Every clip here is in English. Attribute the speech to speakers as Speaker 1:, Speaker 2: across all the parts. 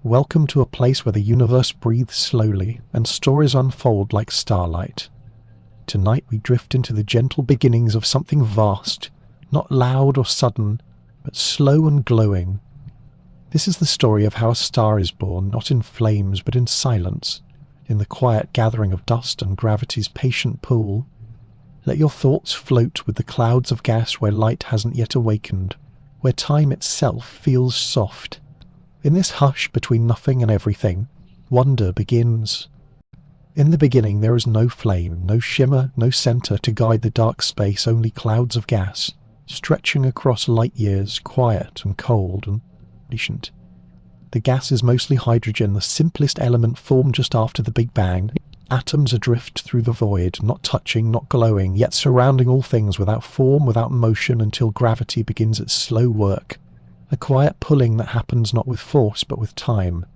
Speaker 1: Welcome to a place where the universe breathes slowly and stories unfold like starlight. Tonight we drift into the gentle beginnings of something vast, not loud or sudden, but slow and glowing. This is the story of how a star is born, not in flames but in silence, in the quiet gathering of dust and gravity's patient pull. Let your thoughts float with the clouds of gas where light hasn't yet awakened, where time itself feels soft. In this hush between nothing and everything, wonder begins. In the beginning there is no flame, no shimmer, no centre to guide the dark space, only clouds of gas, stretching across light years, quiet and cold and patient. The gas is mostly hydrogen, the simplest element formed just after the Big Bang. Atoms adrift through the void, not touching, not glowing, yet surrounding all things without form, without motion, until gravity begins its slow work. A quiet pulling that happens not with force but with time.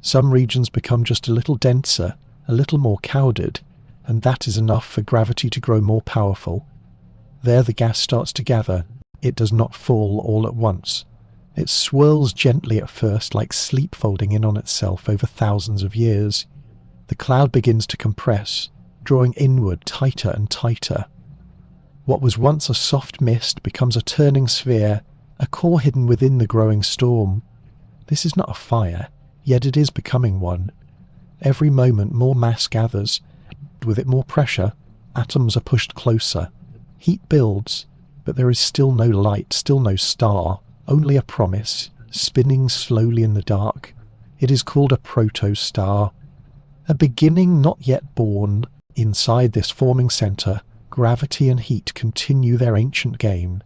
Speaker 1: Some regions become just a little denser, a little more cowded, and that is enough for gravity to grow more powerful. There the gas starts to gather. It does not fall all at once. It swirls gently at first, like sleep folding in on itself over thousands of years. The cloud begins to compress, drawing inward tighter and tighter. What was once a soft mist becomes a turning sphere, a core hidden within the growing storm. This is not a fire, yet it is becoming one. Every moment more mass gathers. With it more pressure, atoms are pushed closer. Heat builds, but there is still no light, still no star, only a promise, spinning slowly in the dark. It is called a protostar. A beginning not yet born. Inside this forming centre, gravity and heat continue their ancient game.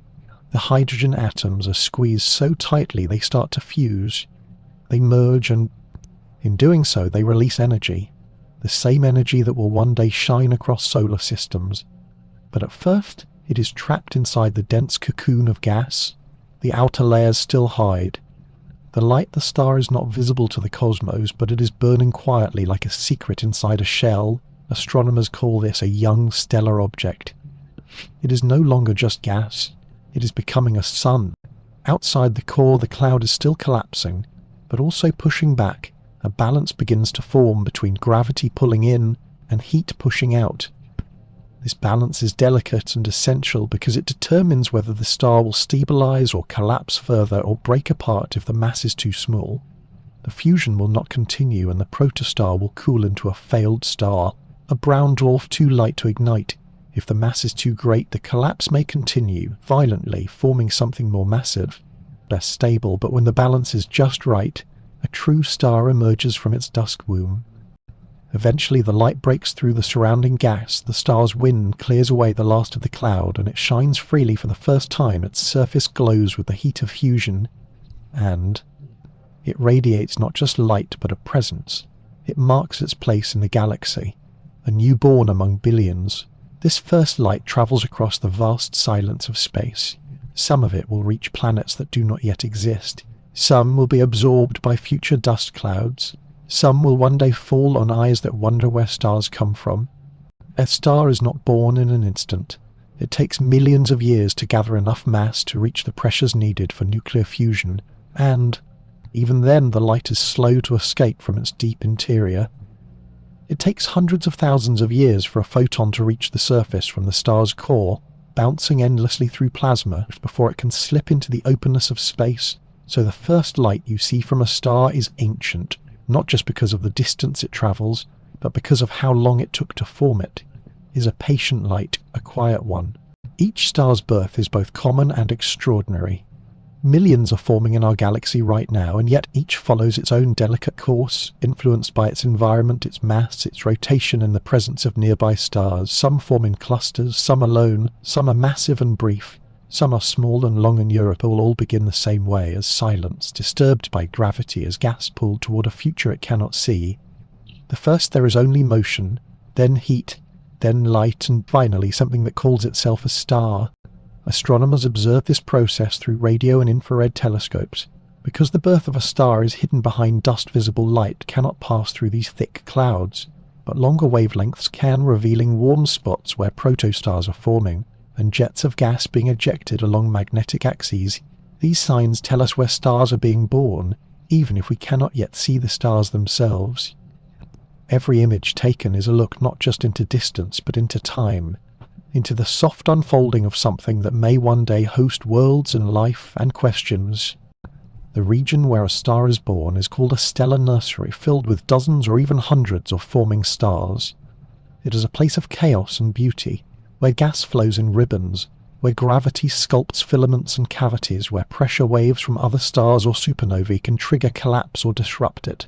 Speaker 1: The hydrogen atoms are squeezed so tightly they start to fuse. They merge and, in doing so, they release energy. The same energy that will one day shine across solar systems. But at first, it is trapped inside the dense cocoon of gas. The outer layers still hide. The light the star is not visible to the cosmos, but it is burning quietly like a secret inside a shell. Astronomers call this a young stellar object. It is no longer just gas. It is becoming a sun. Outside the core, the cloud is still collapsing, but also pushing back. A balance begins to form between gravity pulling in and heat pushing out. This balance is delicate and essential because it determines whether the star will stabilize or collapse further or break apart if the mass is too small. The fusion will not continue and the protostar will cool into a failed star, a brown dwarf too light to ignite. If the mass is too great, the collapse may continue, violently, forming something more massive, less stable, but when the balance is just right, a true star emerges from its dusk womb. Eventually the light breaks through the surrounding gas, the star's wind clears away the last of the cloud, and it shines freely for the first time. Its surface glows with the heat of fusion, and it radiates not just light but a presence. It marks its place in the galaxy, a newborn among billions. This first light travels across the vast silence of space. Some of it will reach planets that do not yet exist. Some will be absorbed by future dust clouds. Some will one day fall on eyes that wonder where stars come from. A star is not born in an instant. It takes millions of years to gather enough mass to reach the pressures needed for nuclear fusion, and even then the light is slow to escape from its deep interior. It takes hundreds of thousands of years for a photon to reach the surface from the star's core, bouncing endlessly through plasma before it can slip into the openness of space. So the first light you see from a star is ancient, not just because of the distance it travels, but because of how long it took to form it. It is a patient light, a quiet one. Each star's birth is both common and extraordinary. Millions are forming in our galaxy right now, and yet each follows its own delicate course, influenced by its environment, its mass, its rotation, and the presence of nearby stars. Some form in clusters, some alone, some are massive and brief, some are small and long, and Europe will all begin the same way, as silence, disturbed by gravity, as gas pulled toward a future it cannot see. The first there is only motion, then heat, then light, and finally something that calls itself a star. Astronomers observe this process through radio and infrared telescopes. Because the birth of a star is hidden behind dust-visible light cannot pass through these thick clouds, but longer wavelengths can, revealing warm spots where protostars are forming, and jets of gas being ejected along magnetic axes. These signs tell us where stars are being born. even if we cannot yet see the stars themselves. Every image taken is a look not just into distance, but into time, into the soft unfolding of something that may one day host worlds and life and questions. The region where a star is born is called a stellar nursery, filled with dozens or even hundreds of forming stars. It is a place of chaos and beauty, where gas flows in ribbons, where gravity sculpts filaments and cavities, where pressure waves from other stars or supernovae can trigger collapse or disrupt it.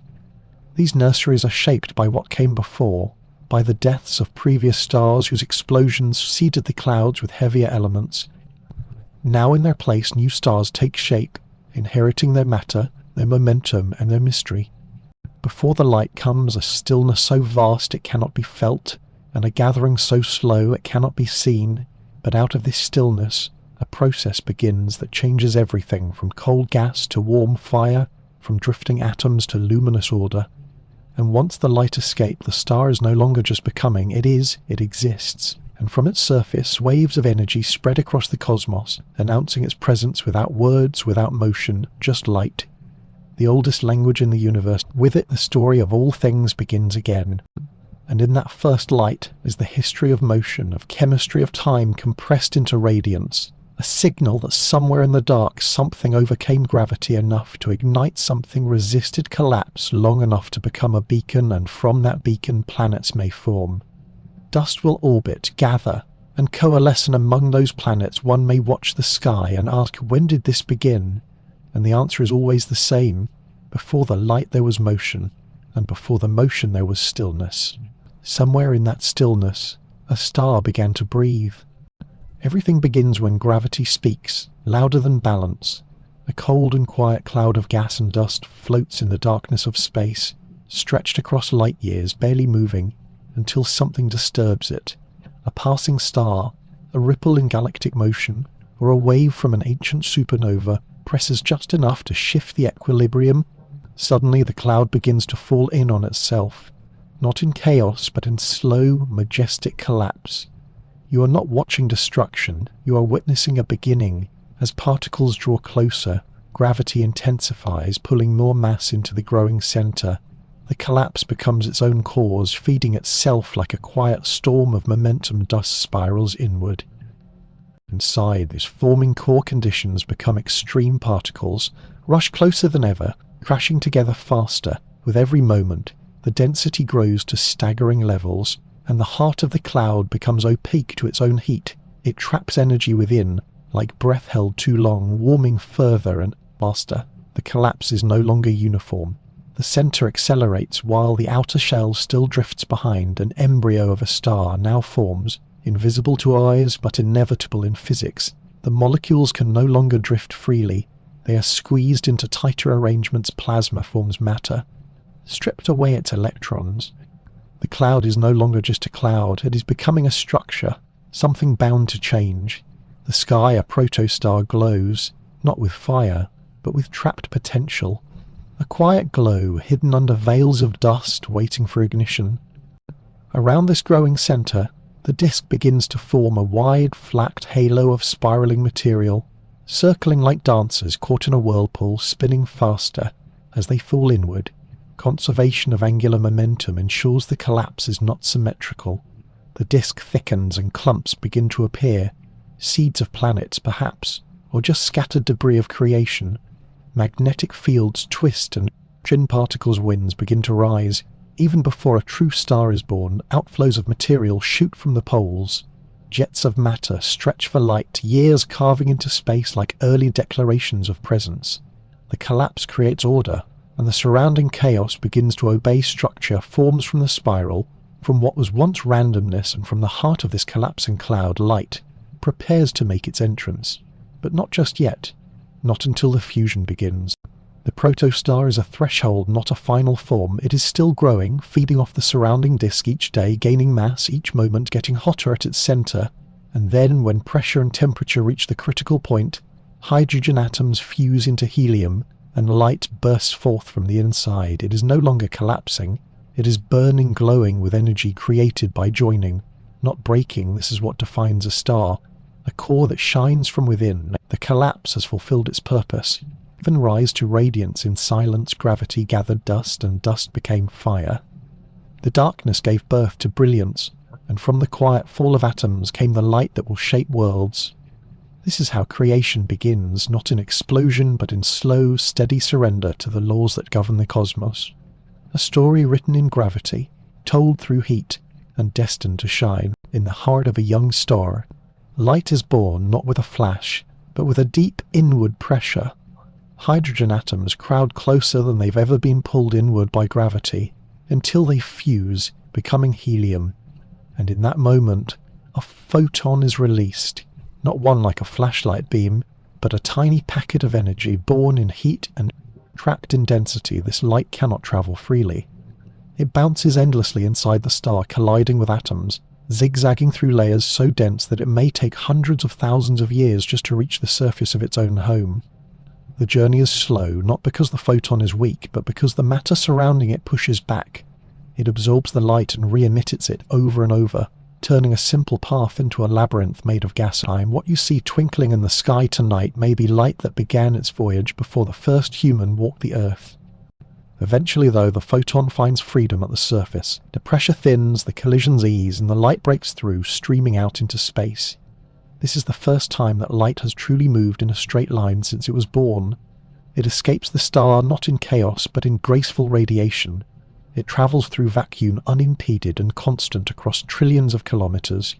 Speaker 1: These nurseries are shaped by what came before, by the deaths of previous stars whose explosions seeded the clouds with heavier elements. Now in their place, new stars take shape, inheriting their matter, their momentum, and their mystery. Before the light comes a stillness so vast it cannot be felt, and a gathering so slow it cannot be seen, but out of this stillness a process begins that changes everything from cold gas to warm fire, from drifting atoms to luminous order. And once the light escapes, the star is no longer just becoming, it exists. And from its surface, waves of energy spread across the cosmos, announcing its presence without words, without motion, just light. The oldest language in the universe, with it the story of all things begins again. And in that first light is the history of motion, of chemistry of time compressed into radiance, a signal that somewhere in the dark something overcame gravity enough to ignite something resisted collapse long enough to become a beacon, and from that beacon planets may form. Dust will orbit, gather, and coalesce, and among those planets one may watch the sky and ask, when did this begin? And the answer is always the same. Before the light there was motion, and before the motion there was stillness. Somewhere in that stillness, a star began to breathe. Everything begins when gravity speaks, louder than balance. A cold and quiet cloud of gas and dust floats in the darkness of space, stretched across light years, barely moving, until something disturbs it. A passing star, a ripple in galactic motion, or a wave from an ancient supernova presses just enough to shift the equilibrium. Suddenly the cloud begins to fall in on itself, not in chaos, but in slow, majestic collapse. You are not watching destruction, you are witnessing a beginning. As particles draw closer, gravity intensifies, pulling more mass into the growing center. The collapse becomes its own cause, feeding itself like a quiet storm of momentum. Dust spirals inward. Inside, these forming core conditions become extreme particles, rush closer than ever, crashing together faster. With every moment, the density grows to staggering levels, and the heart of the cloud becomes opaque to its own heat. It traps energy within, like breath held too long, warming further and faster. The collapse is no longer uniform. The center accelerates while the outer shell still drifts behind. An embryo of a star now forms, invisible to eyes but inevitable in physics. The molecules can no longer drift freely. They are squeezed into tighter arrangements. Plasma forms matter. Stripped away its electrons, the cloud is no longer just a cloud. It is becoming a structure, something bound to change. The sky, a protostar, glows, not with fire, but with trapped potential. A quiet glow hidden under veils of dust waiting for ignition. Around this growing center, the disk begins to form a wide, flat halo of spiraling material, circling like dancers caught in a whirlpool, spinning faster as they fall inward. Conservation of angular momentum ensures the collapse is not symmetrical. The disk thickens and clumps begin to appear, seeds of planets perhaps, or just scattered debris of creation. Magnetic fields twist and chin particles winds begin to rise. Even before a true star is born, outflows of material shoot from the poles. Jets of matter stretch for light, years carving into space like early declarations of presence. The collapse creates order, and the surrounding chaos begins to obey structure, forms from the spiral, from what was once randomness, and from the heart of this collapsing cloud, light prepares to make its entrance. But not just yet, not until the fusion begins. The protostar is a threshold, not a final form. It is still growing, feeding off the surrounding disk each day, gaining mass each moment, getting hotter at its center. And then, when pressure and temperature reach the critical point, hydrogen atoms fuse into helium, and light bursts forth from the inside. It is no longer collapsing. It is burning, glowing with energy created by joining, not breaking. This is what defines a star. A core that shines from within. The collapse has fulfilled its purpose. even rise to radiance in silence. Gravity gathered dust, and dust became fire. The darkness gave birth to brilliance, and from the quiet fall of atoms came the light that will shape worlds. This is how creation begins, not in explosion, but in slow, steady surrender to the laws that govern the cosmos. A story written in gravity, told through heat, and destined to shine in the heart of a young star. Light is born not with a flash, but with a deep inward pressure. Hydrogen atoms crowd closer than they've ever been pulled inward by gravity, until they fuse, becoming helium. And in that moment, a photon is released, not one like a flashlight beam, but a tiny packet of energy born in heat and trapped in density. This light cannot travel freely. It bounces endlessly inside the star, colliding with atoms, zigzagging through layers so dense that it may take hundreds of thousands of years just to reach the surface of its own home. The journey is slow, not because the photon is weak, but because the matter surrounding it pushes back. It absorbs the light and re-emits it over and over, turning a simple path into a labyrinth made of gas. What you see twinkling in the sky tonight may be light that began its voyage before the first human walked the Earth. Eventually, though, the photon finds freedom at the surface. The pressure thins, the collisions ease, and the light breaks through, streaming out into space. This is the first time that light has truly moved in a straight line since it was born. It escapes the star not in chaos, but in graceful radiation. It travels through vacuum unimpeded and constant across trillions of kilometers.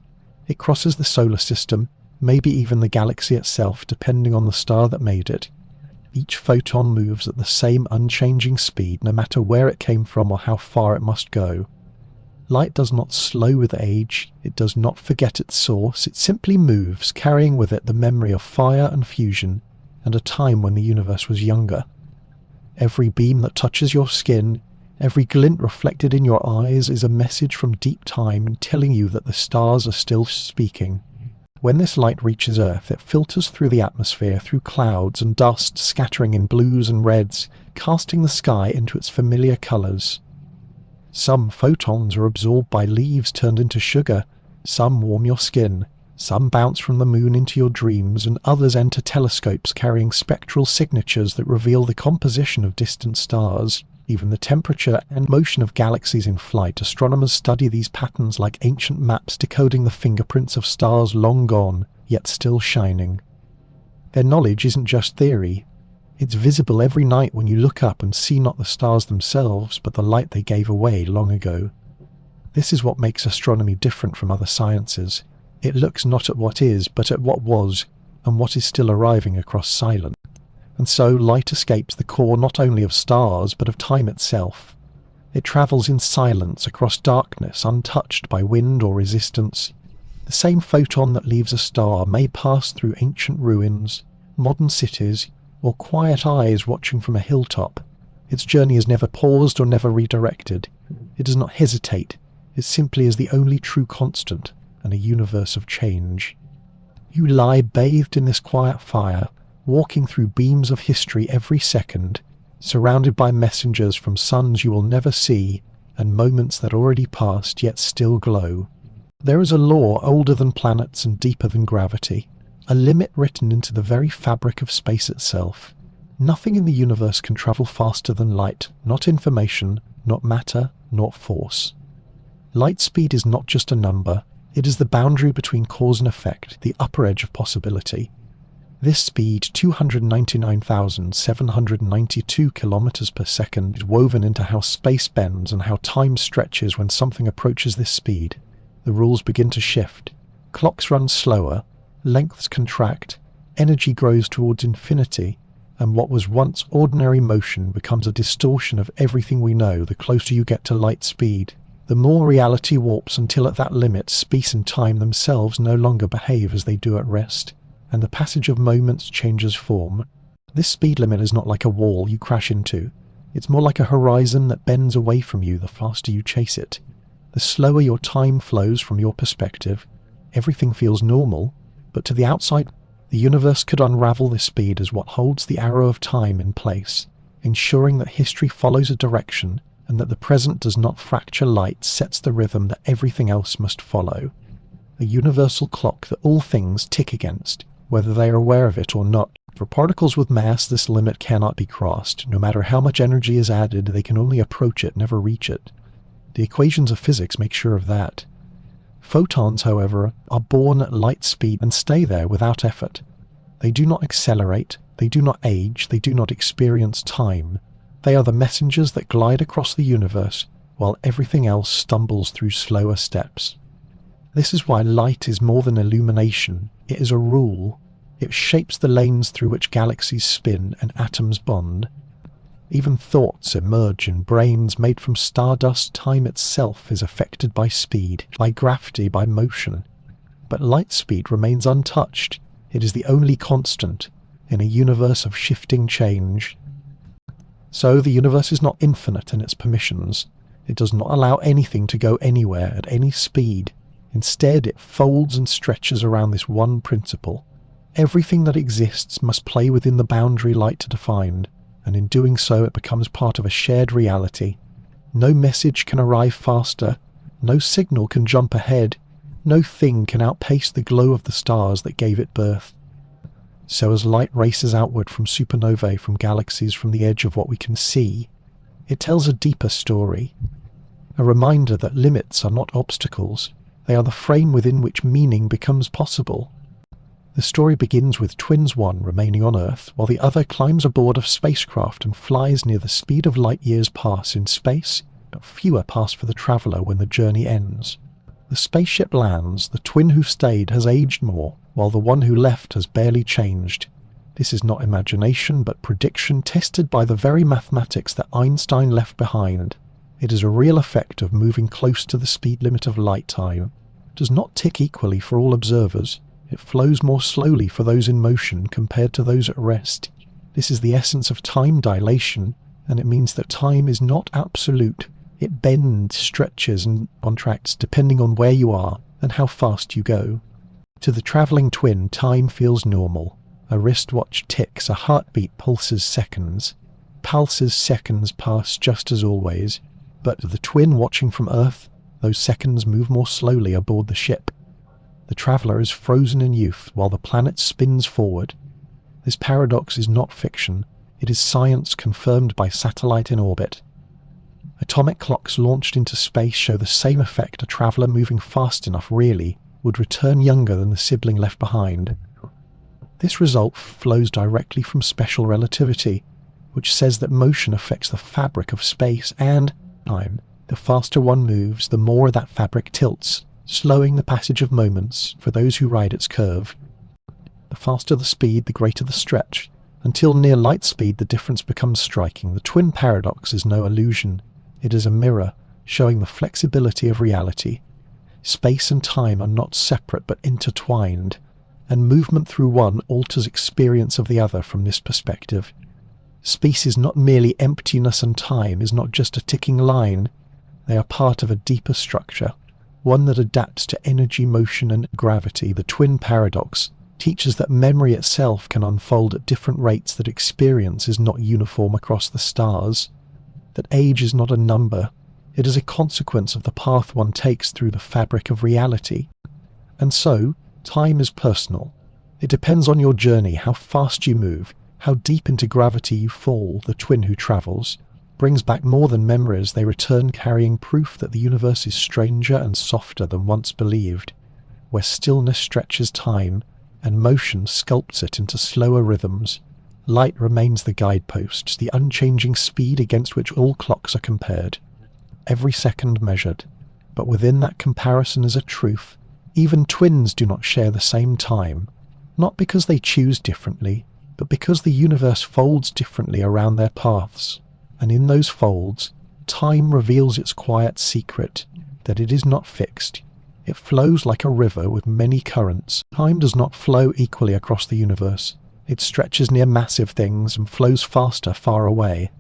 Speaker 1: It crosses the solar system, maybe even the galaxy itself, depending on the star that made it. Each photon moves at the same unchanging speed, no matter where it came from or how far it must go. Light does not slow with age, it does not forget its source, it simply moves, carrying with it the memory of fire and fusion, and a time when the universe was younger. Every beam that touches your skin, every glint reflected in your eyes is a message from deep time telling you that the stars are still speaking. When this light reaches Earth, it filters through the atmosphere, through clouds and dust, scattering in blues and reds, casting the sky into its familiar colours. Some photons are absorbed by leaves turned into sugar, some warm your skin, some bounce from the moon into your dreams, and others enter telescopes carrying spectral signatures that reveal the composition of distant stars. Even the temperature and motion of galaxies in flight. Astronomers study these patterns like ancient maps decoding the fingerprints of stars long gone, yet still shining. Their knowledge isn't just theory. It's visible every night when you look up and see not the stars themselves, but the light they gave away long ago. This is what makes astronomy different from other sciences. It looks not at what is, but at what was, and what is still arriving across silence. And so light escapes the core not only of stars, but of time itself. It travels in silence across darkness, untouched by wind or resistance. The same photon that leaves a star may pass through ancient ruins, modern cities, or quiet eyes watching from a hilltop. Its journey is never paused or never redirected. It does not hesitate. It simply is the only true constant in a universe of change. You lie bathed in this quiet fire, walking through beams of history every second, surrounded by messengers from suns you will never see, and moments that already passed yet still glow. There is a law older than planets and deeper than gravity, a limit written into the very fabric of space itself. Nothing in the universe can travel faster than light, not information, not matter, not force. Light speed is not just a number, it is the boundary between cause and effect, the upper edge of possibility. This speed, 299,792 kilometers per second, is woven into how space bends and how time stretches when something approaches this speed. The rules begin to shift. Clocks run slower, lengths contract, energy grows towards infinity, and what was once ordinary motion becomes a distortion of everything we know the closer you get to light speed. The more reality warps until at that limit space and time themselves no longer behave as they do at rest, and the passage of moments changes form. This speed limit is not like a wall you crash into. It's more like a horizon that bends away from you the faster you chase it. The slower your time flows from your perspective, everything feels normal, but to the outside, the universe could unravel this speed as what holds the arrow of time in place, ensuring that history follows a direction and that the present does not fracture. Light sets the rhythm that everything else must follow. A universal clock that all things tick against, whether they are aware of it or not. For particles with mass, this limit cannot be crossed. No matter how much energy is added, they can only approach it, never reach it. The equations of physics make sure of that. Photons, however, are born at light speed and stay there without effort. They do not accelerate, they do not age, they do not experience time. They are the messengers that glide across the universe, while everything else stumbles through slower steps. This is why light is more than illumination. It is a rule. It shapes the lanes through which galaxies spin and atoms bond. Even thoughts emerge in brains made from stardust. Time itself is affected by speed, by gravity, by motion. But light speed remains untouched. It is the only constant in a universe of shifting change. So the universe is not infinite in its permissions. It does not allow anything to go anywhere at any speed. Instead, it folds and stretches around this one principle. Everything that exists must play within the boundary light defined, and in doing so it becomes part of a shared reality. No message can arrive faster, no signal can jump ahead, no thing can outpace the glow of the stars that gave it birth. So as light races outward from supernovae, from galaxies, from the edge of what we can see, it tells a deeper story. A reminder that limits are not obstacles, they are the frame within which meaning becomes possible. The story begins with twins one remaining on Earth, while the other climbs aboard a spacecraft and flies near the speed of light years pass in space, but fewer pass for the traveller when the journey ends. The spaceship lands, the twin who stayed has aged more, while the one who left has barely changed. This is not imagination, but prediction tested by the very mathematics that Einstein left behind. It is a real effect of moving close to the speed limit of light time. It does not tick equally for all observers. It flows more slowly for those in motion compared to those at rest. This is the essence of time dilation, and it means that time is not absolute. It bends, stretches, and contracts depending on where you are and how fast you go. To the travelling twin, time feels normal. A wristwatch ticks, a heartbeat pulses seconds. Pulses seconds pass just as always, but to the twin watching from Earth, those seconds move more slowly aboard the ship. The traveller is frozen in youth while the planet spins forward. This paradox is not fiction, it is science confirmed by satellite in orbit. Atomic clocks launched into space show the same effect. A traveller moving fast enough really would return younger than the sibling left behind. This result flows directly from special relativity, which says that motion affects the fabric of space and time. The faster one moves, the more that fabric tilts, slowing the passage of moments for those who ride its curve. The faster the speed, the greater the stretch. Until near light speed, the difference becomes striking. The twin paradox is no illusion. It is a mirror, showing the flexibility of reality. Space and time are not separate but intertwined, and movement through one alters experience of the other from this perspective. Space is not merely emptiness, and time is not just a ticking line. They are part of a deeper structure, one that adapts to energy, motion, and gravity. The twin paradox teaches that memory itself can unfold at different rates, that experience is not uniform across the stars, that age is not a number, it is a consequence of the path one takes through the fabric of reality. And so, time is personal. It depends on your journey, how fast you move, how deep into gravity you fall. The twin who travels brings back more than memories. They return carrying proof that the universe is stranger and softer than once believed, where stillness stretches time and motion sculpts it into slower rhythms. Light remains the guidepost, the unchanging speed against which all clocks are compared, every second measured. But within that comparison is a truth. Even twins do not share the same time, not because they choose differently, but because the universe folds differently around their paths. And in those folds, time reveals its quiet secret, that it is not fixed. It flows like a river with many currents. Time does not flow equally across the universe. It stretches near massive things and flows faster far away.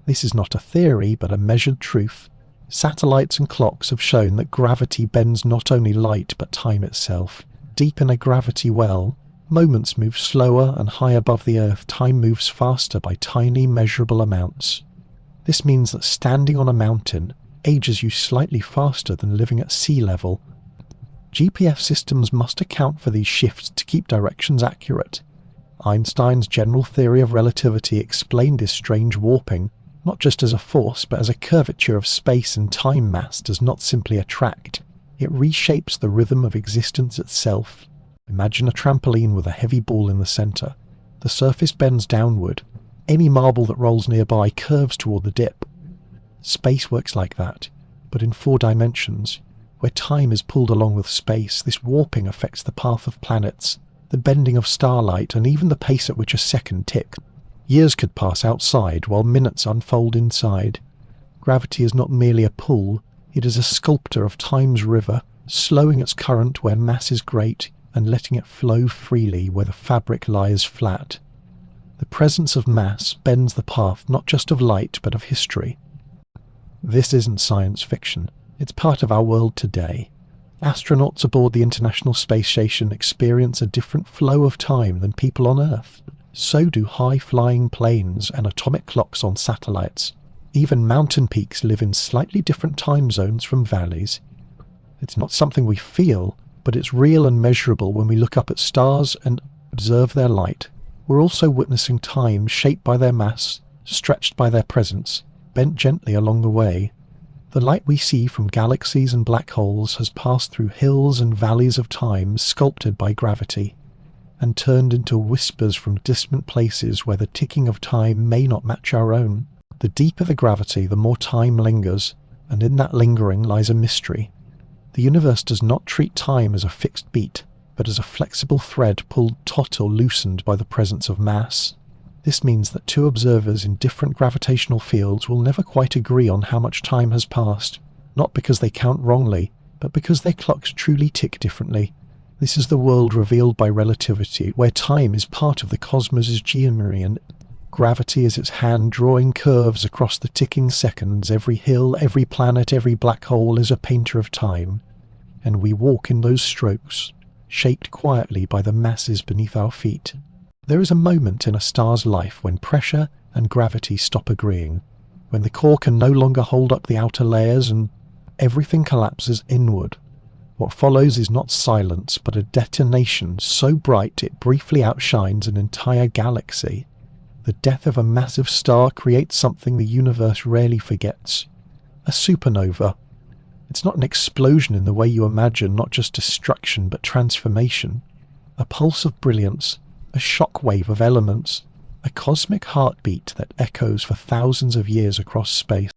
Speaker 1: This is not a theory, but a measured truth. Satellites and clocks have shown that gravity bends not only light, but time itself. Deep in a gravity well, moments move slower, and high above the Earth, time moves faster by tiny, measurable amounts. This means that standing on a mountain ages you slightly faster than living at sea level. GPS systems must account for these shifts to keep directions accurate. Einstein's general theory of relativity explained this strange warping, not just as a force, but as a curvature of space and time. Mass does not simply attract, it reshapes the rhythm of existence itself. Imagine a trampoline with a heavy ball in the centre. The surface bends downward. Any marble that rolls nearby curves toward the dip. Space works like that, but in 4 dimensions. Where time is pulled along with space, this warping affects the path of planets, the bending of starlight, and even the pace at which a second ticks. Years could pass outside while minutes unfold inside. Gravity is not merely a pull, it is a sculptor of time's river, slowing its current where mass is great and letting it flow freely where the fabric lies flat. The presence of mass bends the path not just of light but of history. This isn't science fiction, it's part of our world today. Astronauts aboard the International Space Station experience a different flow of time than people on Earth. So do high-flying planes and atomic clocks on satellites. Even mountain peaks live in slightly different time zones from valleys. It's not something we feel, but it's real and measurable when we look up at stars and observe their light. We're also witnessing time shaped by their mass, stretched by their presence, bent gently along the way. The light we see from galaxies and black holes has passed through hills and valleys of time sculpted by gravity, and turned into whispers from distant places where the ticking of time may not match our own. The deeper the gravity, the more time lingers, and in that lingering lies a mystery. The universe does not treat time as a fixed beat, but as a flexible thread pulled taut or loosened by the presence of mass. This means that 2 observers in different gravitational fields will never quite agree on how much time has passed, not because they count wrongly, but because their clocks truly tick differently. This is the world revealed by relativity, where time is part of the cosmos' geometry and gravity is its hand drawing curves across the ticking seconds. Every hill, every planet, every black hole is a painter of time, and we walk in those strokes, shaped quietly by the masses beneath our feet. There is a moment in a star's life when pressure and gravity stop agreeing, when the core can no longer hold up the outer layers and everything collapses inward. What follows is not silence, but a detonation so bright it briefly outshines an entire galaxy. The death of a massive star creates something the universe rarely forgets. A supernova. It's not an explosion in the way you imagine, not just destruction but transformation. A pulse of brilliance, a shock wave of elements, a cosmic heartbeat that echoes for thousands of years across space.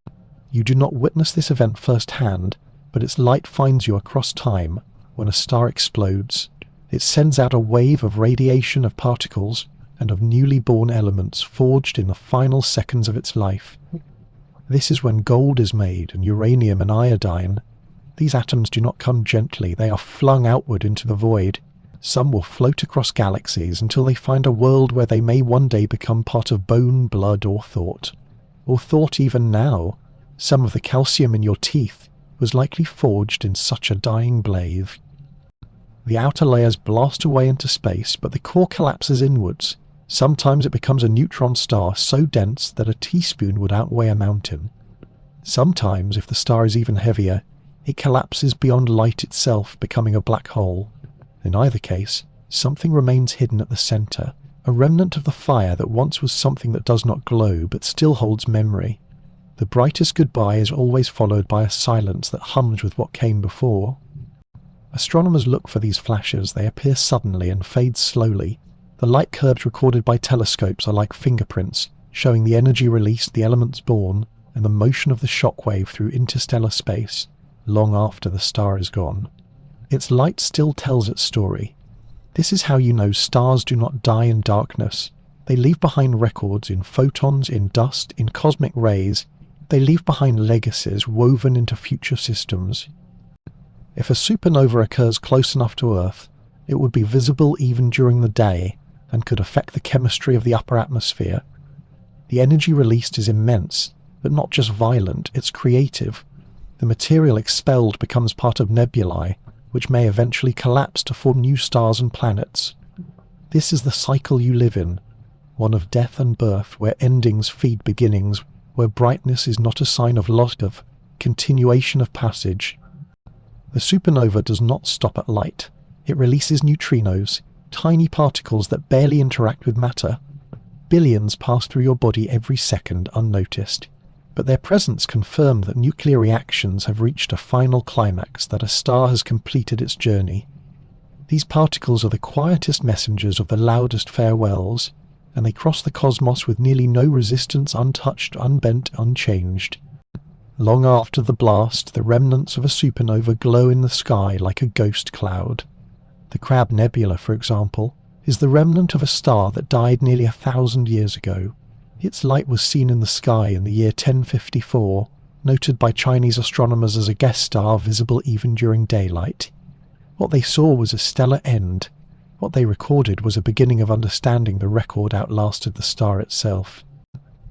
Speaker 1: You do not witness this event firsthand, but its light finds you across time. When a star explodes, it sends out a wave of radiation of particles and of newly born elements forged in the final seconds of its life. This is when gold is made, and uranium and iodine. These atoms do not come gently, they are flung outward into the void. Some will float across galaxies until they find a world where they may one day become part of bone, blood, or thought. Or thought even now. Some of the calcium in your teeth was likely forged in such a dying blaze. The outer layers blast away into space, but the core collapses inwards. Sometimes it becomes a neutron star so dense that a teaspoon would outweigh a mountain. Sometimes, if the star is even heavier, it collapses beyond light itself, becoming a black hole. In either case, something remains hidden at the centre, a remnant of the fire that once was something that does not glow but still holds memory. The brightest goodbye is always followed by a silence that hums with what came before. Astronomers look for these flashes. They appear suddenly and fade slowly. The light curves recorded by telescopes are like fingerprints, showing the energy released, the elements born, and the motion of the shockwave through interstellar space, long after the star is gone. Its light still tells its story. This is how you know stars do not die in darkness. They leave behind records in photons, in dust, in cosmic rays. They leave behind legacies woven into future systems. If a supernova occurs close enough to Earth, it would be visible even during the day, and could affect the chemistry of the upper atmosphere. The energy released is immense, but not just violent, it's creative. The material expelled becomes part of nebulae, which may eventually collapse to form new stars and planets. This is the cycle you live in, one of death and birth, where endings feed beginnings, where brightness is not a sign of loss, of continuation of passage. The supernova does not stop at light. It releases neutrinos, tiny particles that barely interact with matter. Billions pass through your body every second unnoticed, but their presence confirms that nuclear reactions have reached a final climax, that a star has completed its journey. These particles are the quietest messengers of the loudest farewells, and they cross the cosmos with nearly no resistance, untouched, unbent, unchanged. Long after the blast, the remnants of a supernova glow in the sky like a ghost cloud. The Crab Nebula, for example, is the remnant of a star that died nearly 1,000 years ago. Its light was seen in the sky in the year 1054, noted by Chinese astronomers as a guest star visible even during daylight. What they saw was a stellar end. What they recorded was a beginning of understanding the record outlasted the star itself.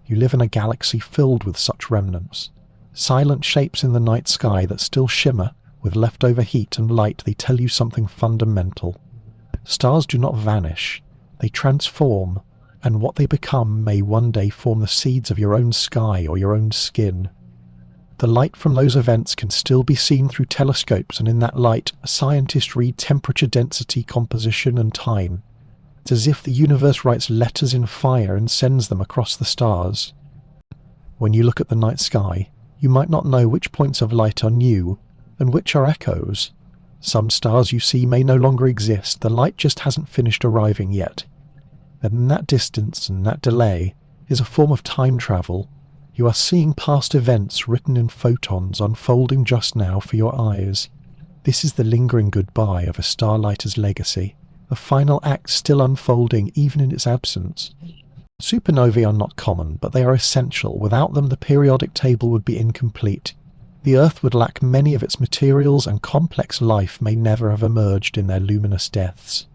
Speaker 1: You live in a galaxy filled with such remnants. Silent shapes in the night sky that still shimmer with leftover heat and light. They tell you something fundamental. Stars do not vanish. They transform, and what they become may one day form the seeds of your own sky or your own skin. The light from those events can still be seen through telescopes, and in that light, scientists read temperature, density, composition, and time. It's as if the universe writes letters in fire and sends them across the stars. When you look at the night sky, you might not know which points of light are new and which are echoes. Some stars you see may no longer exist, the light just hasn't finished arriving yet. And in that distance and that delay is a form of time travel. You are seeing past events written in photons unfolding just now for your eyes. This is the lingering goodbye of a starlighter's legacy, the final act still unfolding even in its absence. Supernovae are not common, but they are essential. Without them, the periodic table would be incomplete. The Earth would lack many of its materials, and complex life may never have emerged in their luminous deaths.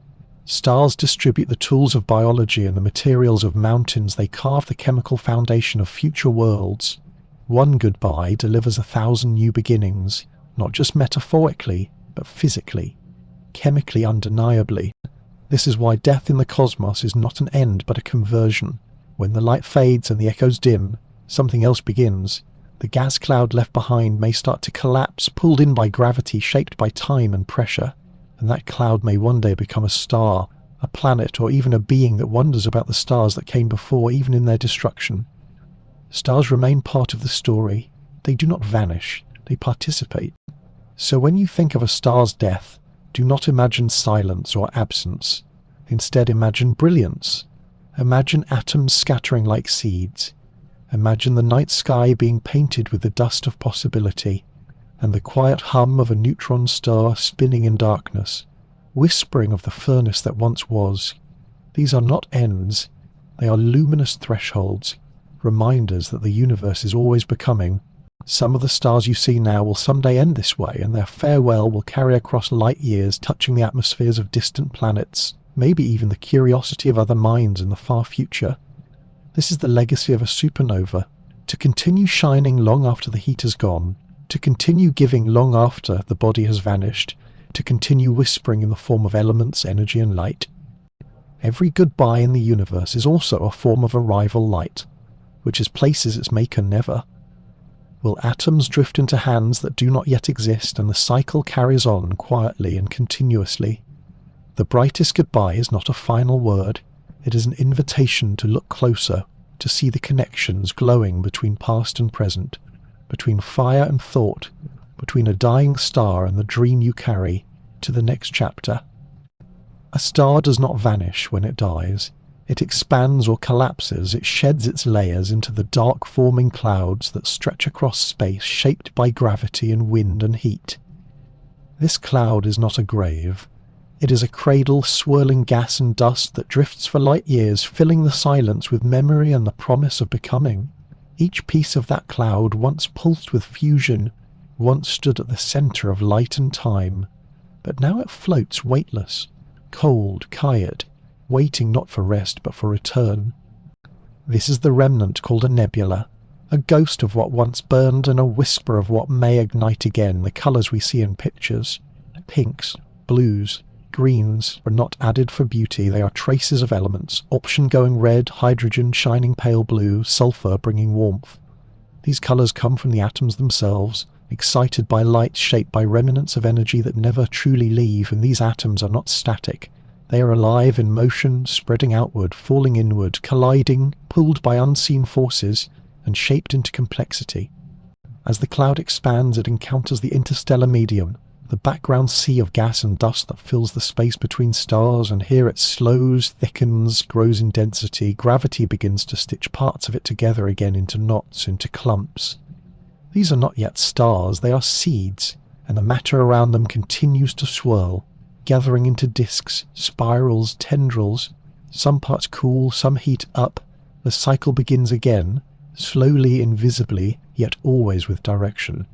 Speaker 1: Stars distribute the tools of biology and the materials of mountains. They carve the chemical foundation of future worlds. One goodbye delivers 1,000 new beginnings, not just metaphorically, but physically, chemically, undeniably. This is why death in the cosmos is not an end but a conversion. When the light fades and the echoes dim, something else begins. The gas cloud left behind may start to collapse, pulled in by gravity, shaped by time and pressure. And that cloud may one day become a star, a planet, or even a being that wonders about the stars that came before, even in their destruction. Stars remain part of the story. They do not vanish, they participate. So when you think of a star's death, do not imagine silence or absence. Instead, imagine brilliance. Imagine atoms scattering like seeds. Imagine the night sky being painted with the dust of possibility, and the quiet hum of a neutron star spinning in darkness, whispering of the furnace that once was. These are not ends, they are luminous thresholds, reminders that the universe is always becoming. Some of the stars you see now will someday end this way, and their farewell will carry across light years, touching the atmospheres of distant planets, maybe even the curiosity of other minds in the far future. This is the legacy of a supernova, to continue shining long after the heat has gone, to continue giving long after the body has vanished, to continue whispering in the form of elements, energy and light. Every goodbye in the universe is also a form of arrival light, which is places its maker never. Will atoms drift into hands that do not yet exist, and the cycle carries on quietly and continuously. The brightest goodbye is not a final word, it is an invitation to look closer, to see the connections glowing between past and present, between fire and thought, between a dying star and the dream you carry, to the next chapter. A star does not vanish when it dies. It expands or collapses, it sheds its layers into the dark forming clouds that stretch across space, shaped by gravity and wind and heat. This cloud is not a grave. It is a cradle swirling gas and dust that drifts for light years, filling the silence with memory and the promise of becoming. Each piece of that cloud once pulsed with fusion, once stood at the centre of light and time, but now it floats weightless, cold, tired, waiting not for rest but for return. This is the remnant called a nebula, a ghost of what once burned and a whisper of what may ignite again. The colours we see in pictures, pinks, blues, greens, are not added for beauty, they are traces of elements, option going red, hydrogen shining pale blue, sulphur bringing warmth. These colours come from the atoms themselves, excited by light shaped by remnants of energy that never truly leave, and these atoms are not static. They are alive in motion, spreading outward, falling inward, colliding, pulled by unseen forces, and shaped into complexity. As the cloud expands, it encounters the interstellar medium, the background sea of gas and dust that fills the space between stars, and here it slows, thickens, grows in density. Gravity begins to stitch parts of it together again into knots, into clumps. These are not yet stars, they are seeds, and the matter around them continues to swirl, gathering into disks, spirals, tendrils. Some parts cool, some heat up. The cycle begins again, slowly, invisibly, yet always with direction.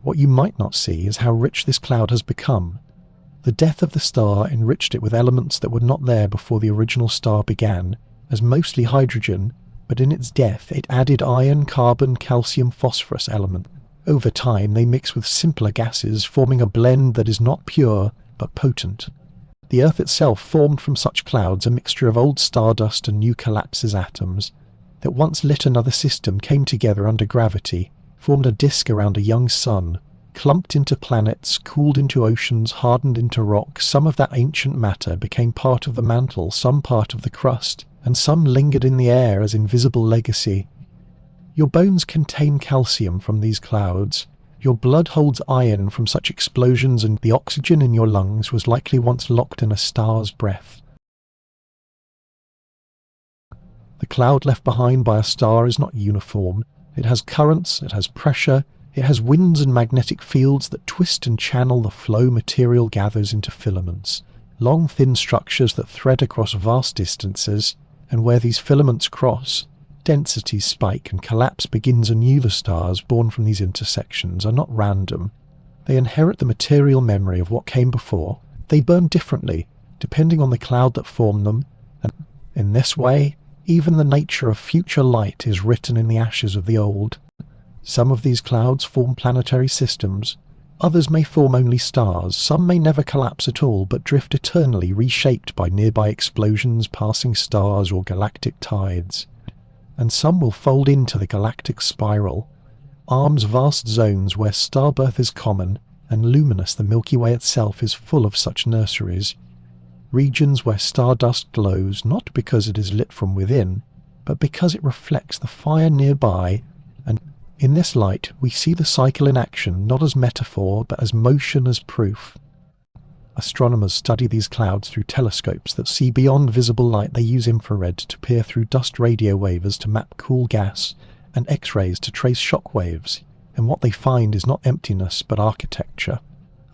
Speaker 1: What you might not see is how rich this cloud has become. The death of the star enriched it with elements that were not there before the original star began, as mostly hydrogen, but in its death it added iron, carbon, calcium, phosphorus element. Over time they mix with simpler gases, forming a blend that is not pure, but potent. The Earth itself formed from such clouds, a mixture of old stardust and new collapses atoms, that once lit another system, came together under gravity, formed a disk around a young sun, clumped into planets, cooled into oceans, hardened into rock. Some of that ancient matter became part of the mantle, some part of the crust, and some lingered in the air as invisible legacy. Your bones contain calcium from these clouds. Your blood holds iron from such explosions, and the oxygen in your lungs was likely once locked in a star's breath. The cloud left behind by a star is not uniform. It has currents, it has pressure, it has winds and magnetic fields that twist and channel the flow. Material gathers into filaments, long thin structures that thread across vast distances, and where these filaments cross, densities spike and collapse begins anew. The stars born from these intersections are not random. They inherit the material memory of what came before. They burn differently, depending on the cloud that formed them, and in this way, even the nature of future light is written in the ashes of the old. Some of these clouds form planetary systems. Others may form only stars. Some may never collapse at all, but drift eternally, reshaped by nearby explosions, passing stars, or galactic tides. And some will fold into the galactic spiral, arms vast zones where starbirth is common, and luminous the Milky Way itself is full of such nurseries. Regions where stardust glows, not because it is lit from within, but because it reflects the fire nearby, and in this light we see the cycle in action, not as metaphor, but as motion, as proof. Astronomers study these clouds through telescopes that see beyond visible light. They use infrared to peer through dust radio waves to map cool gas, and X-rays to trace shock waves, and what they find is not emptiness but architecture.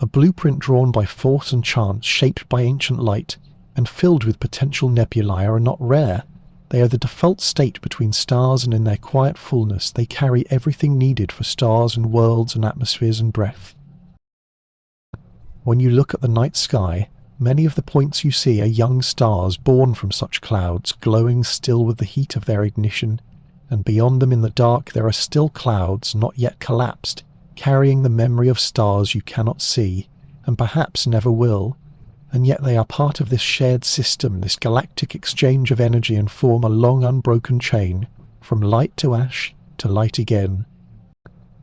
Speaker 1: A blueprint drawn by force and chance, shaped by ancient light, and filled with potential nebulae, are not rare. They are the default state between stars, and in their quiet fullness they carry everything needed for stars and worlds and atmospheres and breath. When you look at the night sky, many of the points you see are young stars born from such clouds, glowing still with the heat of their ignition, and beyond them in the dark there are still clouds not yet collapsed, carrying the memory of stars you cannot see, and perhaps never will, and yet they are part of this shared system, this galactic exchange of energy, and form a long unbroken chain, from light to ash to light again.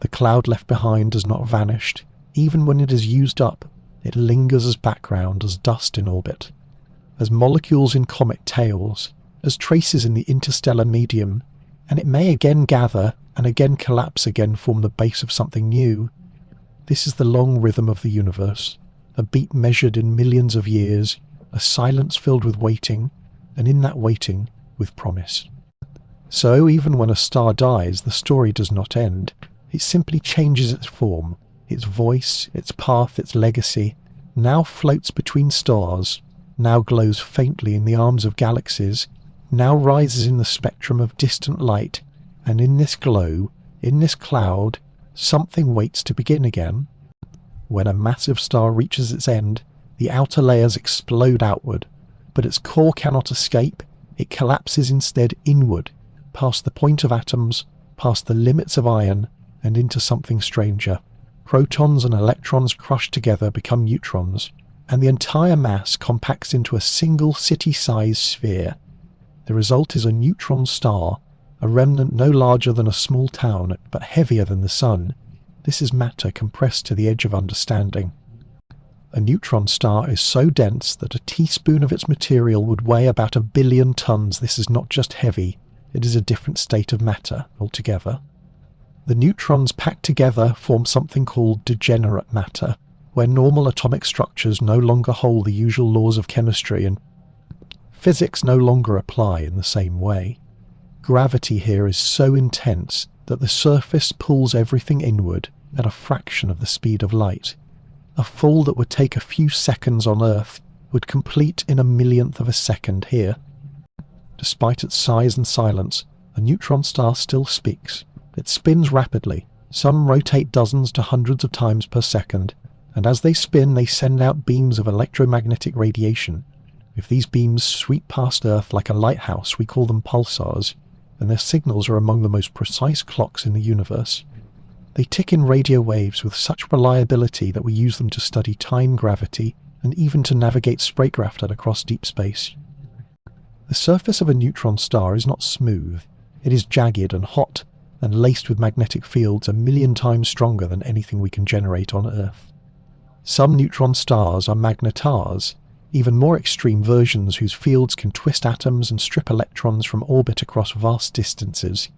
Speaker 1: The cloud left behind has not vanished. Even when it is used up, it lingers as background, as dust in orbit, as molecules in comet tails, as traces in the interstellar medium, and it may again gather and again collapse, again form the base of something new. This is the long rhythm of the universe, a beat measured in millions of years, a silence filled with waiting, and in that waiting, with promise. So even when a star dies, the story does not end. It simply changes its form, its voice, its path, its legacy, now floats between stars, now glows faintly in the arms of galaxies, now rises in the spectrum of distant light, and in this glow, in this cloud, something waits to begin again. When a massive star reaches its end, the outer layers explode outward, but its core cannot escape. It collapses instead inward, past the point of atoms, past the limits of iron, and into something stranger. Protons and electrons crushed together become neutrons, and the entire mass compacts into a single city-sized sphere. The result is a neutron star, a remnant no larger than a small town, but heavier than the sun. This is matter compressed to the edge of understanding. A neutron star is so dense that a teaspoon of its material would weigh about 1 billion tons. This is not just heavy, it is a different state of matter altogether. The neutrons packed together form something called degenerate matter, where normal atomic structures no longer hold the usual laws of chemistry and physics no longer apply in the same way. Gravity here is so intense that the surface pulls everything inward at a fraction of the speed of light. A fall that would take a few seconds on Earth would complete in 1/millionth of a second here. Despite its size and silence, a neutron star still speaks. It spins rapidly. Some rotate dozens to hundreds of times per second, and as they spin they send out beams of electromagnetic radiation. If these beams sweep past Earth like a lighthouse, we call them pulsars, and their signals are among the most precise clocks in the universe. They tick in radio waves with such reliability that we use them to study time, gravity, and even to navigate spacecraft across deep space. The surface of a neutron star is not smooth. It is jagged and hot, and laced with magnetic fields 1,000,000 times stronger than anything we can generate on Earth. Some neutron stars are magnetars, even more extreme versions whose fields can twist atoms and strip electrons from orbit across vast distances.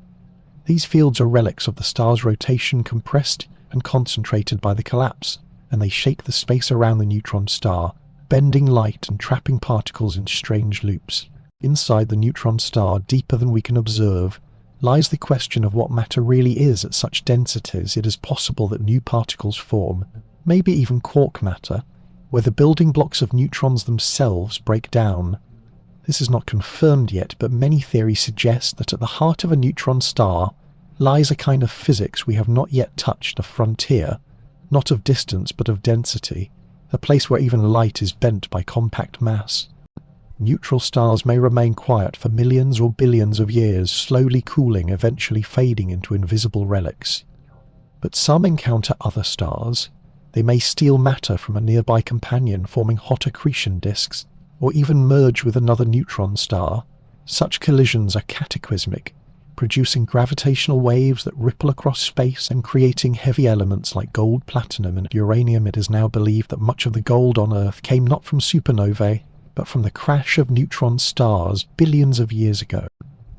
Speaker 1: These fields are relics of the star's rotation, compressed and concentrated by the collapse, and they shake the space around the neutron star, bending light and trapping particles in strange loops. Inside the neutron star, deeper than we can observe, lies the question of what matter really is at such densities it is possible that new particles form, maybe even quark matter, where the building blocks of neutrons themselves break down. This is not confirmed yet, but many theories suggest that at the heart of a neutron star lies a kind of physics we have not yet touched, a frontier, not of distance but of density, a place where even light is bent by compact mass. Neutral stars may remain quiet for millions or billions of years, slowly cooling, eventually fading into invisible relics. But some encounter other stars. They may steal matter from a nearby companion, forming hot accretion disks, or even merge with another neutron star. Such collisions are cataclysmic, producing gravitational waves that ripple across space and creating heavy elements like gold, platinum, and uranium. It is now believed that much of the gold on Earth came not from supernovae, but from the crash of neutron stars billions of years ago.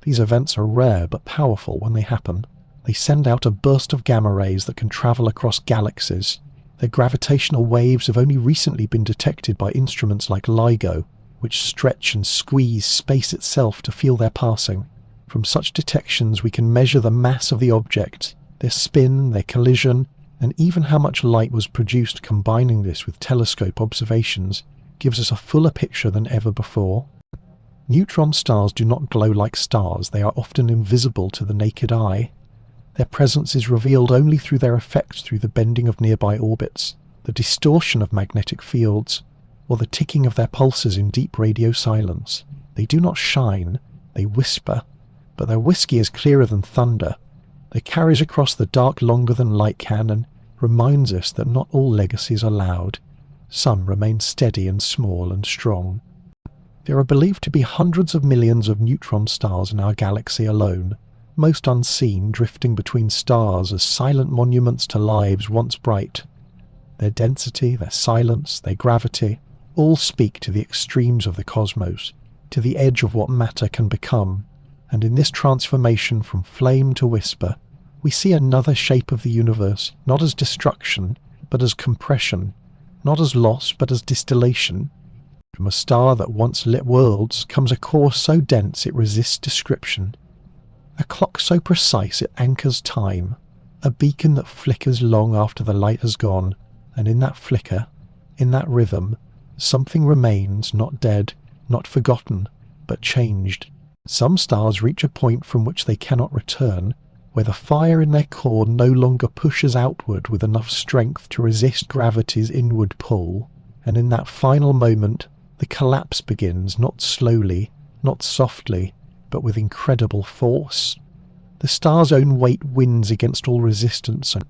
Speaker 1: These events are rare but powerful when they happen. They send out a burst of gamma rays that can travel across galaxies. Their gravitational waves have only recently been detected by instruments like LIGO, which stretch and squeeze space itself to feel their passing. From such detections we can measure the mass of the object, their spin, their collision, and even how much light was produced. Combining this with telescope observations gives us a fuller picture than ever before. Neutron stars do not glow like stars. They are often invisible to the naked eye. Their presence is revealed only through their effects, through the bending of nearby orbits, the distortion of magnetic fields, or the ticking of their pulses in deep radio silence. They do not shine, they whisper, but their whiskey is clearer than thunder. It carries across the dark longer than light can and reminds us that not all legacies are loud. Some remain steady and small and strong. There are believed to be hundreds of millions of neutron stars in our galaxy alone, most unseen, drifting between stars as silent monuments to lives once bright. Their density, their silence, their gravity, all speak to the extremes of the cosmos, to the edge of what matter can become, and in this transformation from flame to whisper, we see another shape of the universe, not as destruction, but as compression, not as loss, but as distillation. From a star that once lit worlds comes a core so dense it resists description, a clock so precise it anchors time, a beacon that flickers long after the light has gone, and in that flicker, in that rhythm, something remains, not dead, not forgotten, but changed. Some stars reach a point from which they cannot return, where the fire in their core no longer pushes outward with enough strength to resist gravity's inward pull, and in that final moment, the collapse begins, not slowly, not softly, but with incredible force. The star's own weight wins against all resistance, and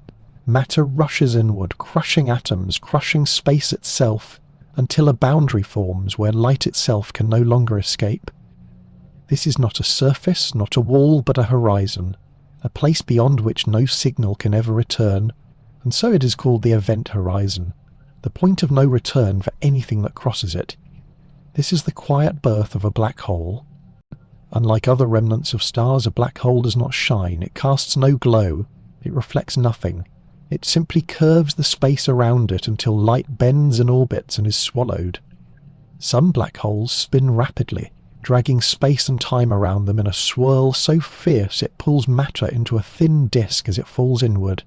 Speaker 1: matter rushes inward, crushing atoms, crushing space itself, until a boundary forms where light itself can no longer escape. This is not a surface, not a wall, but a horizon, a place beyond which no signal can ever return, and so it is called the event horizon, the point of no return for anything that crosses it. This is the quiet birth of a black hole. Unlike other remnants of stars, a black hole does not shine, it casts no glow, it reflects nothing. It simply curves the space around it until light bends and orbits and is swallowed. Some black holes spin rapidly, dragging space and time around them in a swirl so fierce it pulls matter into a thin disk as it falls inward.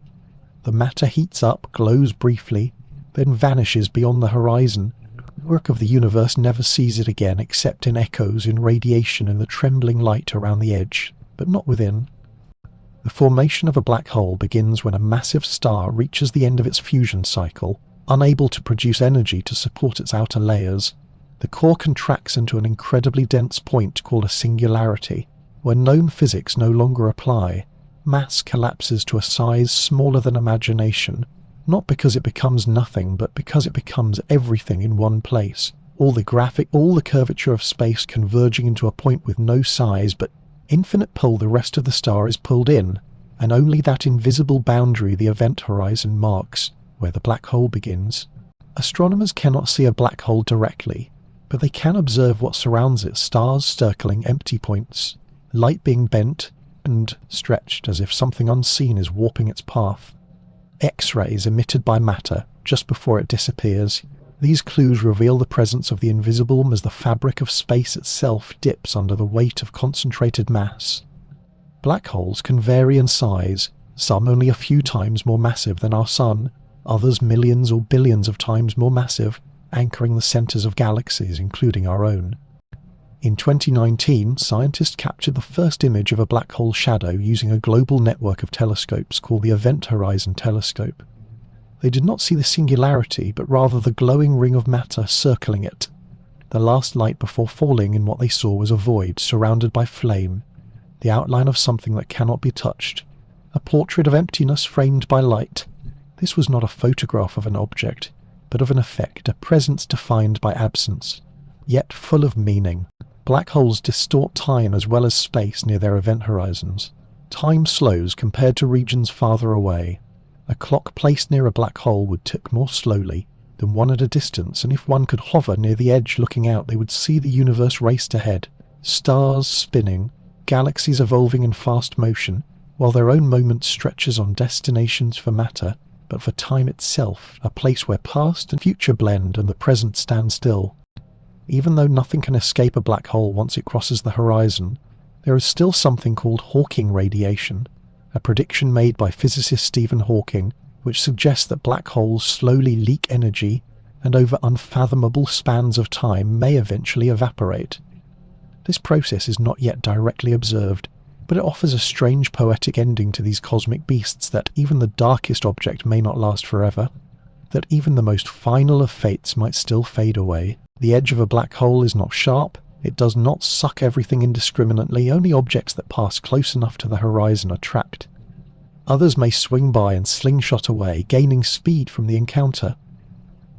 Speaker 1: The matter heats up, glows briefly, then vanishes beyond the horizon. The work of the universe never sees it again except in echoes, in radiation, in the trembling light around the edge, but not within. The formation of a black hole begins when a massive star reaches the end of its fusion cycle, unable to produce energy to support its outer layers. The core contracts into an incredibly dense point called a singularity. When known physics no longer apply, mass collapses to a size smaller than imagination, not because it becomes nothing, but because it becomes everything in one place. All the curvature of space converging into a point with no size, but infinite pull. The rest of the star is pulled in, and only that invisible boundary the event horizon marks, where the black hole begins. Astronomers cannot see a black hole directly, but they can observe what surrounds it: stars circling empty points, light being bent and stretched as if something unseen is warping its path. X-rays emitted by matter just before it disappears. These clues reveal the presence of the invisible as the fabric of space itself dips under the weight of concentrated mass. Black holes can vary in size, some only a few times more massive than our Sun, others millions or billions of times more massive, anchoring the centres of galaxies, including our own. In 2019, scientists captured the first image of a black hole shadow using a global network of telescopes called the Event Horizon Telescope. They did not see the singularity, but rather the glowing ring of matter circling it. The last light before falling in what they saw was a void surrounded by flame, the outline of something that cannot be touched, a portrait of emptiness framed by light. This was not a photograph of an object, but of an effect, a presence defined by absence, yet full of meaning. Black holes distort time as well as space near their event horizons. Time slows compared to regions farther away. A clock placed near a black hole would tick more slowly than one at a distance, and if one could hover near the edge looking out, they would see the universe raced ahead, stars spinning, galaxies evolving in fast motion, while their own moment stretches on destinations for matter, but for time itself, a place where past and future blend and the present stand still. Even though nothing can escape a black hole once it crosses the horizon, there is still something called Hawking radiation, a prediction made by physicist Stephen Hawking, which suggests that black holes slowly leak energy and over unfathomable spans of time may eventually evaporate. This process is not yet directly observed, but it offers a strange poetic ending to these cosmic beasts, that even the darkest object may not last forever, that even the most final of fates might still fade away. The edge of a black hole is not sharp, it does not suck everything indiscriminately, only objects that pass close enough to the horizon are tracked. Others may swing by and slingshot away, gaining speed from the encounter.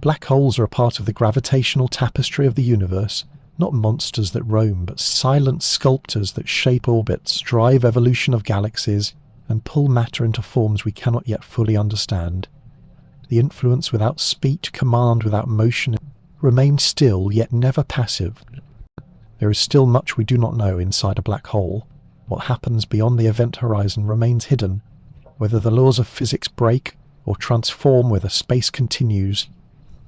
Speaker 1: Black holes are a part of the gravitational tapestry of the universe, not monsters that roam, but silent sculptors that shape orbits, drive evolution of galaxies, and pull matter into forms we cannot yet fully understand. The influence without speech, command without motion, remains still yet never passive. There is still much we do not know inside a black hole. What happens beyond the event horizon remains hidden. Whether the laws of physics break or transform, whether space continues,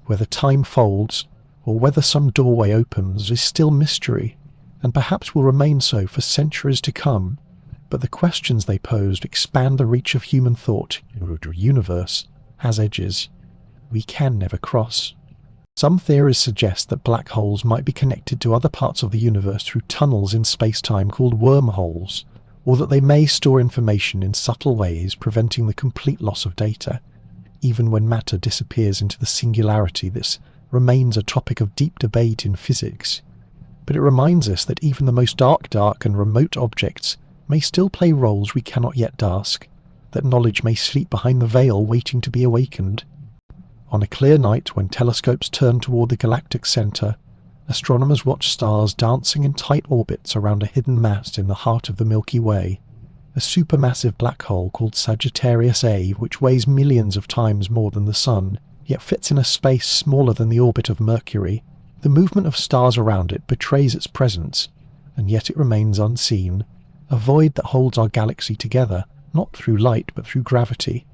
Speaker 1: whether time folds, or whether some doorway opens, is still mystery, and perhaps will remain so for centuries to come. But the questions they posed expand the reach of human thought. The universe has edges we can never cross. Some theories suggest that black holes might be connected to other parts of the universe through tunnels in space-time called wormholes, or that they may store information in subtle ways, preventing the complete loss of data. Even when matter disappears into the singularity, this remains a topic of deep debate in physics. But it reminds us that even the most dark and remote objects may still play roles we cannot yet task, that knowledge may sleep behind the veil waiting to be awakened. On a clear night, when telescopes turn toward the galactic centre, astronomers watch stars dancing in tight orbits around a hidden mass in the heart of the Milky Way. a supermassive black hole called Sagittarius A, which weighs millions of times more than the Sun, yet fits in a space smaller than the orbit of Mercury. The movement of stars around it betrays its presence, and yet it remains unseen, a void that holds our galaxy together, not through light but through gravity.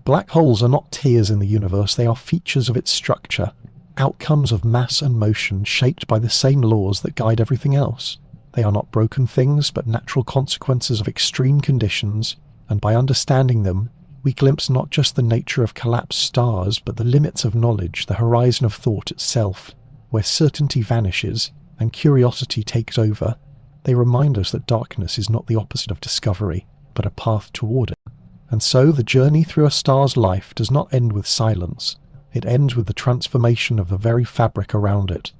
Speaker 1: Black holes are not tears in the universe, they are features of its structure, outcomes of mass and motion shaped by the same laws that guide everything else. They are not broken things, but natural consequences of extreme conditions, and by understanding them, we glimpse not just the nature of collapsed stars, but the limits of knowledge, the horizon of thought itself. Where certainty vanishes and curiosity takes over, they remind us that darkness is not the opposite of discovery, but a path toward it. And so the journey through a star's life does not end with silence. It ends with the transformation of the very fabric around it.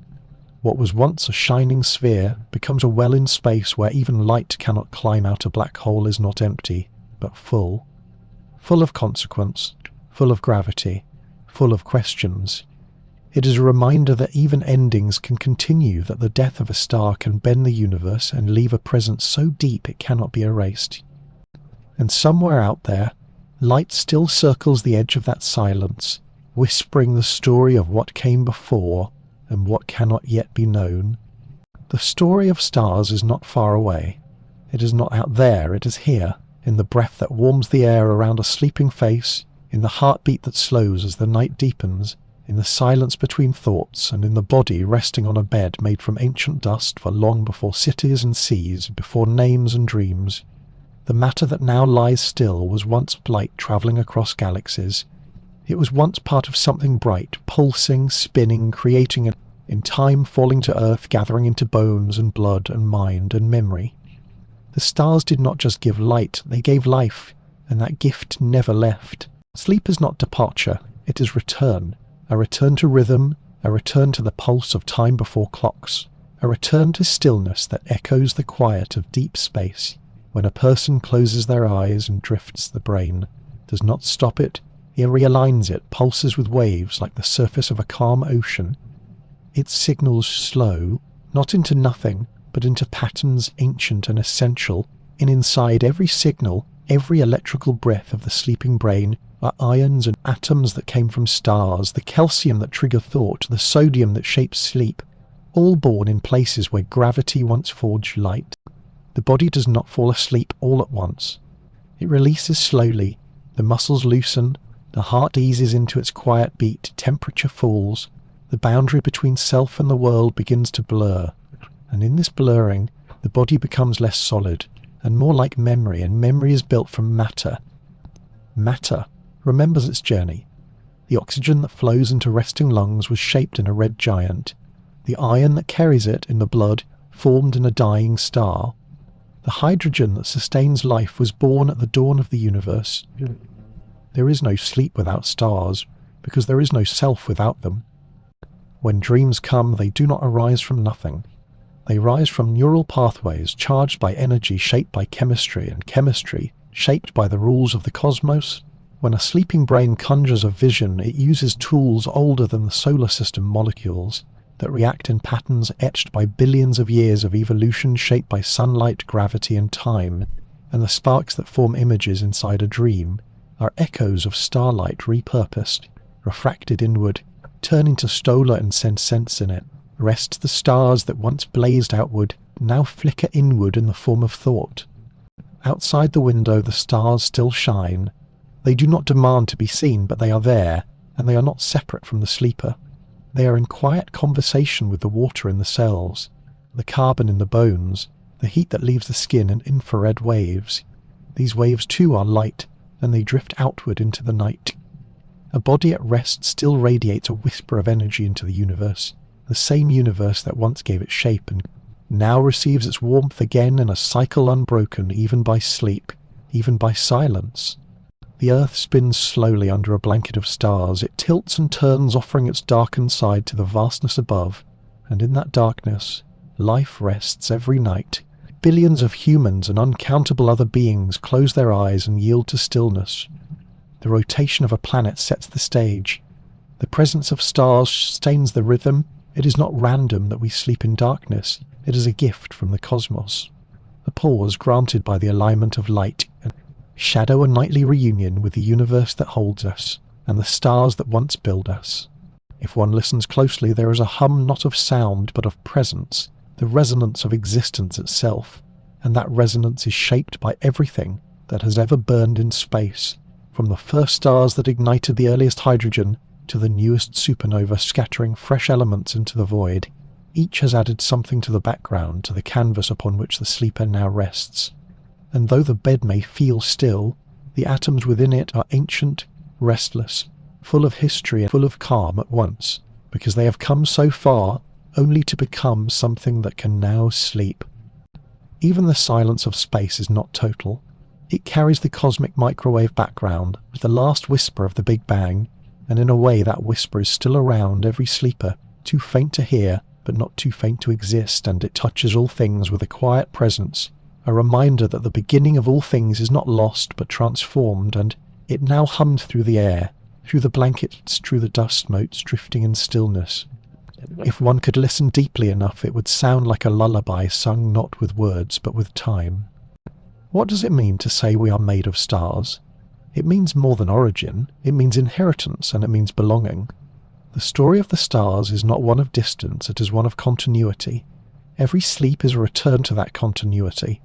Speaker 1: What was once a shining sphere becomes a well in space where even light cannot climb out. A black hole is not empty, but full. Full of consequence, full of gravity, full of questions. It is a reminder that even endings can continue, that the death of a star can bend the universe and leave a presence so deep it cannot be erased. And somewhere out there, light still circles the edge of that silence, whispering the story of what came before and what cannot yet be known. The story of stars is not far away. It is not out there, it is here, in the breath that warms the air around a sleeping face, in the heartbeat that slows as the night deepens, in the silence between thoughts, and in the body resting on a bed made from ancient dust for long before cities and seas, before names and dreams. The matter that now lies still was once light travelling across galaxies. It was once part of something bright, pulsing, spinning, creating, in time falling to earth, gathering into bones and blood and mind and memory. The stars did not just give light, they gave life, and that gift never left. Sleep is not departure, it is return. A return to rhythm, a return to the pulse of time before clocks, a return to stillness that echoes the quiet of deep space. When a person closes their eyes and drifts, the brain does not stop it, it realigns it, pulses with waves like the surface of a calm ocean. It signals slow, not into nothing, but into patterns ancient and essential, and inside every signal, every electrical breath of the sleeping brain, are ions and atoms that came from stars, the calcium that trigger thought, the sodium that shapes sleep, all born in places where gravity once forged light. The body does not fall asleep all at once. It releases slowly, the muscles loosen, the heart eases into its quiet beat, temperature falls, the boundary between self and the world begins to blur, and in this blurring, the body becomes less solid, and more like memory, and memory is built from matter. Matter remembers its journey. The oxygen that flows into resting lungs was shaped in a red giant. The iron that carries it in the blood formed in a dying star. The hydrogen that sustains life was born at the dawn of the universe. There is no sleep without stars, because there is no self without them. When dreams come, they do not arise from nothing. They rise from neural pathways charged by energy shaped by chemistry, and chemistry shaped by the rules of the cosmos. When a sleeping brain conjures a vision, it uses tools older than the solar system molecules that react in patterns etched by billions of years of evolution shaped by sunlight, gravity, and time, and the sparks that form images inside a dream are echoes of starlight repurposed, refracted inward, turn into stola and send sense in it. Rest the stars that once blazed outward, now flicker inward in the form of thought. Outside the window the stars still shine. They do not demand to be seen, but they are there, and they are not separate from the sleeper. They are in quiet conversation with the water in the cells, the carbon in the bones, the heat that leaves the skin in infrared waves. These waves too are light, and they drift outward into the night. A body at rest still radiates a whisper of energy into the universe, the same universe that once gave it shape and now receives its warmth again in a cycle unbroken even by sleep, even by silence. The earth spins slowly under a blanket of stars. It tilts and turns, offering its darkened side to the vastness above, and in that darkness, life rests every night. Billions of humans and uncountable other beings close their eyes and yield to stillness. The rotation of a planet sets the stage. The presence of stars sustains the rhythm. It is not random that we sleep in darkness. It is a gift from the cosmos. a pause granted by the alignment of light and shadow, a nightly reunion with the universe that holds us and the stars that once build us. If one listens closely, there is a hum not of sound but of presence, the resonance of existence itself, and that resonance is shaped by everything that has ever burned in space, from the first stars that ignited the earliest hydrogen to the newest supernova scattering fresh elements into the void. Each has added something to the background, to the canvas upon which the sleeper now rests. And though the bed may feel still, the atoms within it are ancient, restless, full of history and full of calm at once, because they have come so far only to become something that can now sleep. Even the silence of space is not total. It carries the cosmic microwave background with the last whisper of the Big Bang, and in a way that whisper is still around every sleeper, too faint to hear, but not too faint to exist, and it touches all things with a quiet presence, a reminder that the beginning of all things is not lost but transformed, and it now hummed through the air, through the blankets, through the dust motes drifting in stillness. If one could listen deeply enough, it would sound like a lullaby sung not with words but with time. What does it mean to say we are made of stars? It means more than origin, it means inheritance, and it means belonging. The story of the stars is not one of distance, it is one of continuity. Every sleep is a return to that continuity,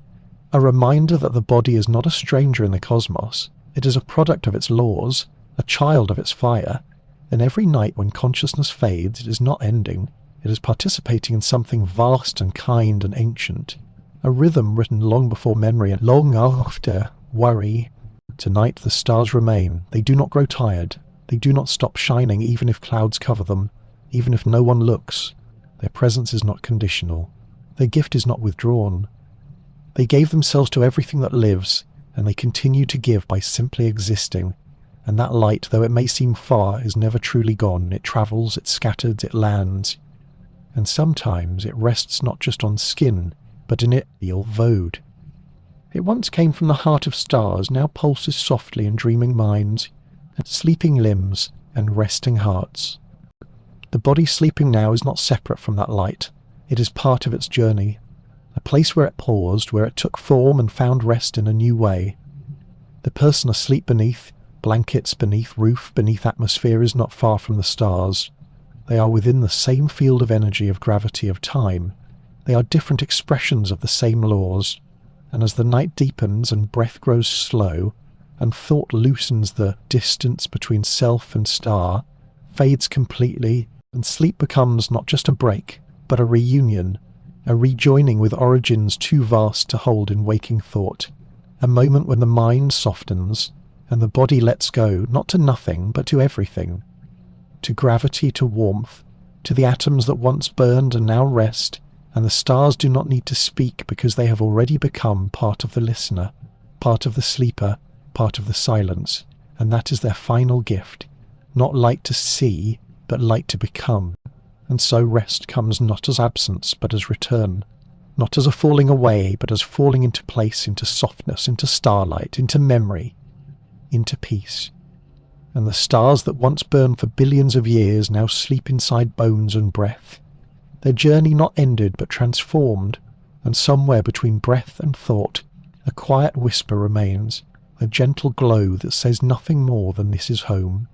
Speaker 1: a reminder that the body is not a stranger in the cosmos, it is a product of its laws, a child of its fire, and every night when consciousness fades, it is not ending, it is participating in something vast and kind and ancient, a rhythm written long before memory and long after worry. Tonight the stars remain, they do not grow tired, they do not stop shining even if clouds cover them, even if no one looks. Their presence is not conditional, their gift is not withdrawn. They gave themselves to everything that lives, and they continue to give by simply existing. And that light, though it may seem far, is never truly gone. It travels, it scatters, it lands. And sometimes it rests not just on skin, but in it, the old vode. It once came from the heart of stars, now pulses softly in dreaming minds, and sleeping limbs, and resting hearts. The body sleeping now is not separate from that light. It is part of its journey, a place where it paused, where it took form and found rest in a new way. The person asleep beneath blankets, beneath roof, beneath atmosphere is not far from the stars. They are within the same field of energy, of gravity, of time. They are different expressions of the same laws. And as the night deepens and breath grows slow, and thought loosens the distance between self and star, fades completely, and sleep becomes not just a break, but a reunion, a rejoining with origins too vast to hold in waking thought, a moment when the mind softens, and the body lets go, not to nothing, but to everything, to gravity, to warmth, to the atoms that once burned and now rest, and the stars do not need to speak because they have already become part of the listener, part of the sleeper, part of the silence, and that is their final gift, not light to see, but light to become. And so rest comes not as absence, but as return, not as a falling away, but as falling into place, into softness, into starlight, into memory, into peace. And the stars that once burned for billions of years now sleep inside bones and breath. Their journey not ended but transformed, and somewhere between breath and thought, a quiet whisper remains, a gentle glow that says nothing more than this is home.